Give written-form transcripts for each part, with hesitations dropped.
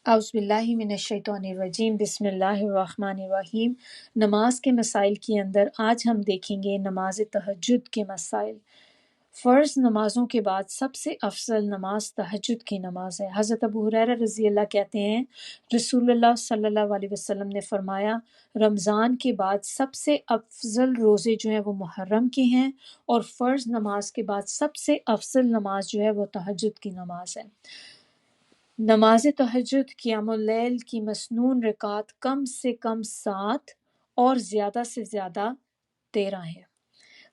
اعوذ باللہ من الشیطان الرجیم، بسم اللہ الرحمن الرحیم۔ نماز کے مسائل کے اندر آج ہم دیکھیں گے نماز تہجد کے مسائل۔ فرض نمازوں کے بعد سب سے افضل نماز تہجد کی نماز ہے۔ حضرت ابو ہریرہ رضی اللہ کہتے ہیں رسول اللہ صلی اللہ علیہ وسلم نے فرمایا رمضان کے بعد سب سے افضل روزے جو ہیں وہ محرم کے ہیں، اور فرض نماز کے بعد سب سے افضل نماز جو ہے وہ تہجد کی نماز ہے۔ نماز تہجد قیام اللیل کی مسنون رکعت کم سے کم 7 اور زیادہ سے زیادہ 13 ہے۔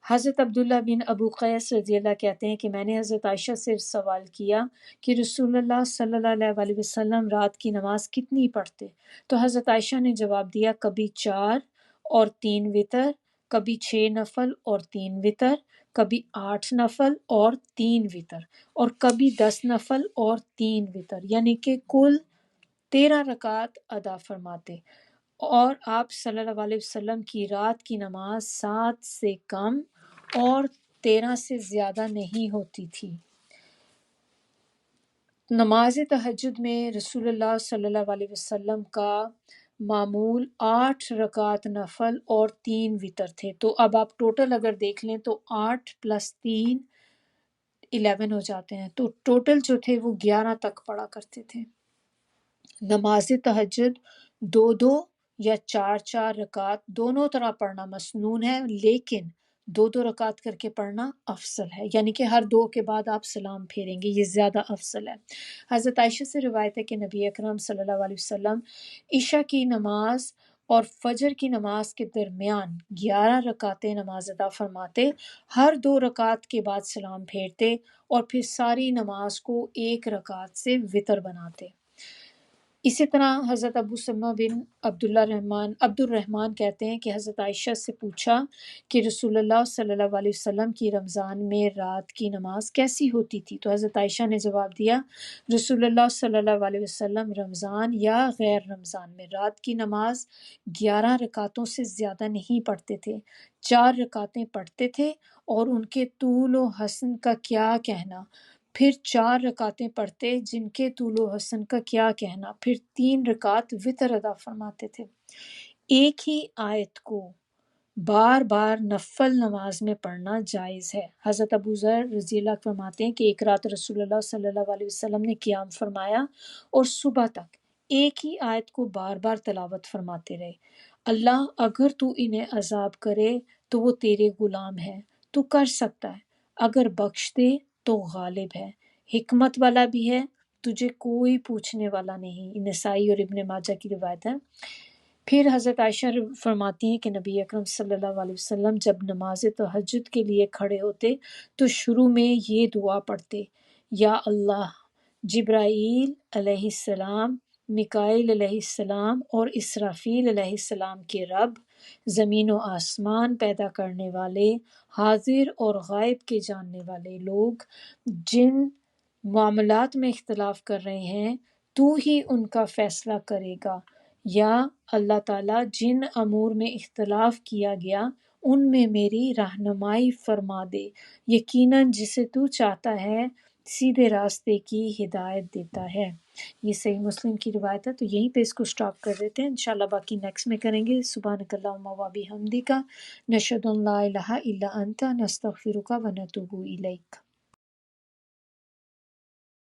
حضرت عبداللہ بن ابو قیس رضی اللہ کہتے ہیں کہ میں نے حضرت عائشہ سے سوال کیا کہ رسول اللہ صلی اللہ علیہ وسلم رات کی نماز کتنی پڑھتے؟ تو حضرت عائشہ نے جواب دیا کبھی 4 اور 3 وتر، کبھی 6 نفل اور 3 وتر، کبھی 8 نفل اور 3 وتر، اور کبھی 10 نفل اور 3 وتر، یعنی کہ کل 13 رکعت ادا فرماتے۔ اور آپ صلی اللہ علیہ وسلم کی رات کی نماز 7 سے کم اور 13 سے زیادہ نہیں ہوتی تھی۔ نماز تہجد میں رسول اللہ صلی اللہ علیہ وسلم کا معمول 8 رکعت نفل اور 3 وتر تھے۔ تو اب آپ ٹوٹل اگر دیکھ لیں تو 8 + 3 11 ہو جاتے ہیں، تو ٹوٹل جو تھے وہ 11 تک پڑھا کرتے تھے۔ نماز تہجد 2 یا 4 رکعت دونوں طرح پڑھنا مسنون ہے، لیکن 2 رکعت کر کے پڑھنا افضل ہے، یعنی کہ ہر 2 کے بعد آپ سلام پھیریں گے، یہ زیادہ افضل ہے۔ حضرت عائشہ سے روایت ہے کہ نبی اکرم صلی اللہ علیہ وسلم عشاء کی نماز اور فجر کی نماز کے درمیان 11 رکعتیں نماز ادا فرماتے، ہر 2 رکعت کے بعد سلام پھیرتے اور پھر ساری نماز کو 1 رکعت سے وتر بناتے۔ اسی طرح حضرت ابو سلمہ بن عبد الرحمن کہتے ہیں کہ حضرت عائشہ سے پوچھا کہ رسول اللہ صلی اللہ علیہ وسلم کی رمضان میں رات کی نماز کیسی ہوتی تھی؟ تو حضرت عائشہ نے جواب دیا رسول اللہ صلی اللہ علیہ وسلم رمضان یا غیر رمضان میں رات کی نماز 11 رکعتوں سے زیادہ نہیں پڑھتے تھے، 4 رکعتیں پڑھتے تھے، اور ان کے طول و حسن کا کیا کہنا، پھر 4 رکعتیں پڑھتے جن کے طول و حسن کا کیا کہنا، پھر 3 رکعت وتر ادا فرماتے تھے۔ ایک ہی آیت کو بار بار نفل نماز میں پڑھنا جائز ہے۔ حضرت ابو ذر رضی اللہ فرماتے ہیں کہ ایک رات رسول اللہ صلی اللہ علیہ وسلم نے قیام فرمایا اور صبح تک ایک ہی آیت کو بار بار تلاوت فرماتے رہے۔ اللہ اگر تو انہیں عذاب کرے تو وہ تیرے غلام ہے، تو کر سکتا ہے، اگر بخش دے تو غالب ہے، حکمت والا بھی ہے، تجھے کوئی پوچھنے والا نہیں۔ نسائی اور ابن ماجہ کی روایت ہے۔ پھر حضرت عائشہ فرماتی ہیں کہ نبی اکرم صلی اللہ علیہ وسلم جب نماز تہجد کے لیے کھڑے ہوتے تو شروع میں یہ دعا پڑھتے، یا اللہ، جبرائیل علیہ السلام، میکائیل علیہ السلام اور اسرافیل علیہ السلام کے رب، زمین و آسمان پیدا کرنے والے، حاضر اور غائب کے جاننے والے لوگ جن معاملات میں اختلاف کر رہے ہیں تو ہی ان کا فیصلہ کرے گا، یا اللہ تعالیٰ جن امور میں اختلاف کیا گیا ان میں میری رہنمائی فرما دے، یقیناً جسے تو چاہتا ہے سیدھے راستے کی ہدایت دیتا ہے۔ یہ صحیح مسلم کی روایت ہے۔ تو یہیں پہ اس کو سٹاپ کر دیتے ہیں، انشاءاللہ باقی نیکسٹ میں کریں گے۔ سبحانک اللہم و بحمدک، نشہد ان لا الہ الا انت، نستغفرک و نتوب الیک۔